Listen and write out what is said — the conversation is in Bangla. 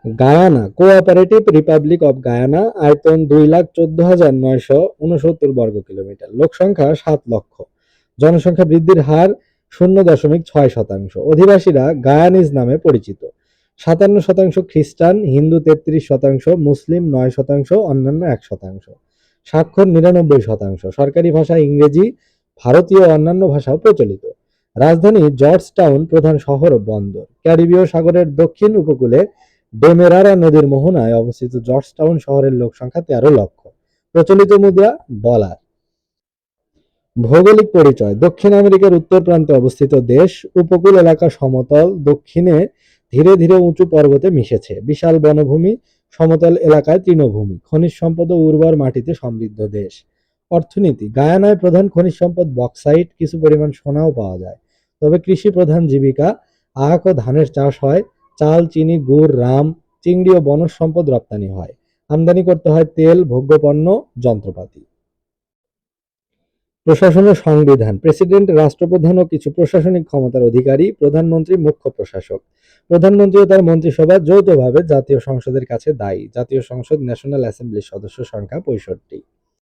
Guyana cooperative Republic of Guyana, আয়তন 2,14,969 বর্গ কিলোমিটার, লোক সংখ্যা 7 লক্ষ, জনসংখ্যা বৃদ্ধির হার 0.6%, অধিবাসীরা গায়ানিজ নামে পরিচিত, 57% খ্রিস্টান, হিন্দু 33%, মুসলিম 9%, অন্যান্য 1%, স্বাক্ষর 99%, সরকারি ভাষা ইংরেজি, ভারতীয় অন্যান্য ভাষাও প্রচলিত, রাজধানী জর্জ টাউন, প্রধান শহর ও বন্দর, ক্যারিবীয় সাগরের দক্ষিণ উপকূলে ডেমেরারা নদীর মোহনায় অবস্থিত জর্জ টাউন শহরের লোক সংখ্যা 13 লক্ষ, প্রচলিত মুদ্রা ডলার। ভৌগোলিক পরিচয়: দক্ষিণ আমেরিকার উত্তর প্রান্তে অবস্থিত দেশ, উপকূল এলাকা সমতল, দক্ষিণে ধীরে ধীরে উঁচু পর্বতে মিশেছে, বিশাল বনভূমি, সমতল এলাকায় তৃণভূমি, খনিজ সম্পদ ও উর্বর মাটিতে সমৃদ্ধ দেশ। অর্থনীতি: গায়ানায় প্রধান খনিজ সম্পদ বক্সাইট, কিছু পরিমাণ সোনাও পাওয়া যায়, তবে কৃষি প্রধান জীবিকা, আখ ও ধানের চাষ হয়, চাল, চিনি, গুড়, রাম, চিংড়ি ও বনজ সম্পদ রপ্তানি হয়, আমদানি করতে হয় তেল, ভোগ্যপণ্য, যন্ত্রপাতি। প্রশাসন ও সংবিধান: প্রেসিডেন্ট রাষ্ট্রপ্রধান ও কিছু প্রশাসনিক ক্ষমতার অধিকারী, প্রধানমন্ত্রী মুখ্য প্রশাসক, প্রধানমন্ত্রী ও তার মন্ত্রিসভা যৌথভাবে জাতীয় সংসদের কাছে দায়ী, জাতীয় সংসদ ন্যাশনাল অ্যাসেম্বলির সদস্য সংখ্যা 65।